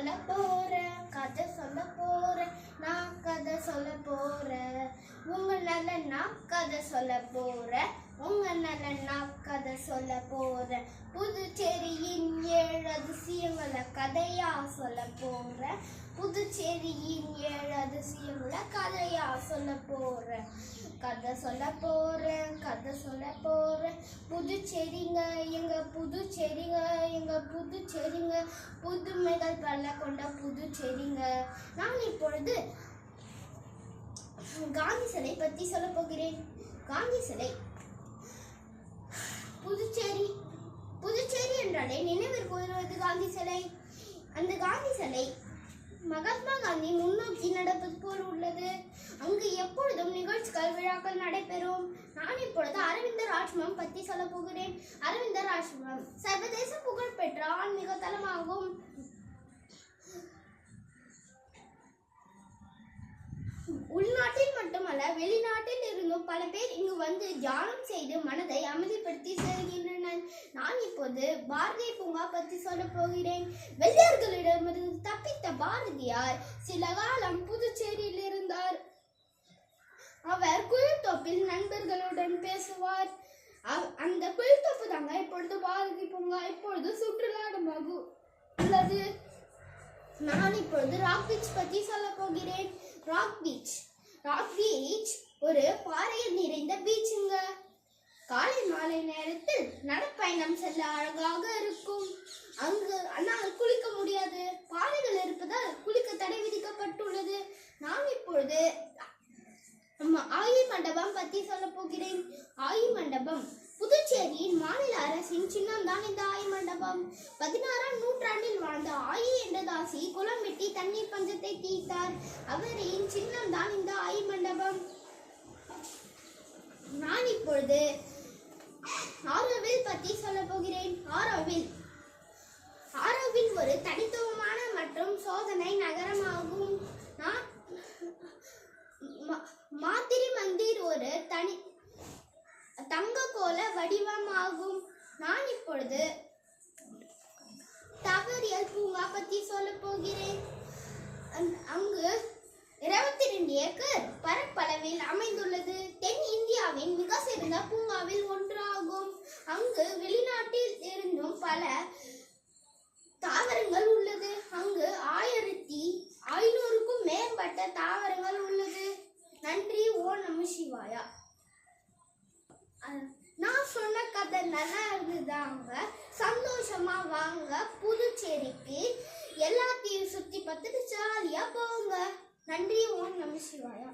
சொல்ல போறேன், கதை சொல்ல போறேன், நான் கதை சொல்ல போறேன். உங்க நல்ல நான் கதை சொல்ல போறேன், உங்க நல்ல நான் கதை சொல்ல போறேன். புதுச்சேரியின் 7 அதிசயங்களை கதையா சொல்ல போறேன். புதுச்சேரியின் 7 அதிசயங்களை கதையா சொல்ல போறேன். கதை சொல்ல போறேன், கதை சொல்ல போறேன். புதுச்சேரிங்க எங்க புதுச்சேரிங்க, எங்க புதுச்சேரிங்க, புதுமைகள் பல கொண்ட புதுச்சேரிங்க. நான் இப்பொழுது காந்தி சிலை பற்றி சொல்ல போகிறேன். காந்தி சிலை புதுச்சேரி புதுச்சேரி என்றாலே நினைவிற்கு வருவது காந்தி சிலை. அந்த காந்தி சிலை மகாத்மா காந்தி முன்னோக்கி நடப்பது போல் உள்ளது. அங்கு எப்பொழுதும் நிகழ்ச்சிகள் விழாக்கள் நடைபெறும். நான் இப்பொழுது அரவிந்தர் ஆசிரமம் பற்றி சொல்ல போகிறேன். அரவிந்தர் ஆசிரமம் சர்வதேச புகழ்பெற்ற ஆன்மீக தலமாகும். உள்நாட்டில் மட்டுமல்ல வெளிநாட்டில் இருந்தும் பல பேர் இங்கு வந்து தியானம் செய்து மனதை அமைதிப்படுத்தி செல்கின்றனர். நான் இப்போது பாரதிய பூங்கா பற்றி சொல்ல போகிறேன். வெள்ளையர்களிடமிருந்து தப்பித்த பாரதியார் சில காலம் புதுச்சேரியில் இருந்தார். அவர் குளிர்தோப்பில் நண்பர்களுடன் பேசுவார். அந்த குளிர்தோப்பு தாங்க இப்பொழுது பாரதி பூங்கா. இப்பொழுது சுற்றுலா இடமாக உள்ளது. நான் இப்பொழுது ராக் பீச் பற்றி சொல்ல போகிறேன். ராக் பீச் ஒரு பாறையில் நிறைந்த பீச்சுங்க. காலை மாலை நேரத்தில் நடைப்பயணம் செல்ல அழகாக இருக்கும். அங்கு ஆனால் குளிக்க முடியாது, பாறைகள் இருப்பதால் குளிக்க தடை விதிக்கப்பட்டுள்ளது. நான் இப்பொழுது ஆயி மண்டபம் பற்றி சொல்ல போகிறேன். ஆயி மண்டபம் புதுச்சேரியின் மாநில அரசின் சின்னம் தான் இந்த ஆயி மண்டபம். 16ஆம் நூற்றாண்டில் வாழ்ந்த ஆயி என்ற தாசி குளம் வெட்டி தண்ணீர் பஞ்சத்தை தீர்த்தார். அவரின் சின்னம் தான் இந்த ஆயி மண்டபம். நான் இப்பொழுது ஆரோவில் பற்றி சொல்ல போகிறேன். ஆரோவில் ஒரு தனித்துவமான மற்றும் சோதனை நகரமாகும். மாத்திரை மந்திர் ஒரு தங்க கோல வடிவமாகும். நான் இப்பொழுது தாவரியல் பூங்கா பற்றி சொல்ல போகிறேன். அங்கு 22 ஏக்கர் பரப்பளவில் அமைந்துள்ளது. தென் இந்தியாவின் மிக சிறந்த பூங்காவில் ஒன்றாகும். அங்கு வெளிநாட்டில் இருந்தும் பல தாவரங்கள் உள்ளது. அங்கு 1500க்கும் மேற்பட்ட தாவரங்கள் உள்ளது. நன்றி. ஓம் நம சிவாயா. நான் சொன்ன கதை நல்லா இருந்துதாங்க. சந்தோஷமா வாங்க புதுச்சேரிக்கு. எல்லாத்தையும் சுத்தி பார்த்துட்டு ஜாலியா போங்க. நன்றி. ஓம் நம சிவாயா.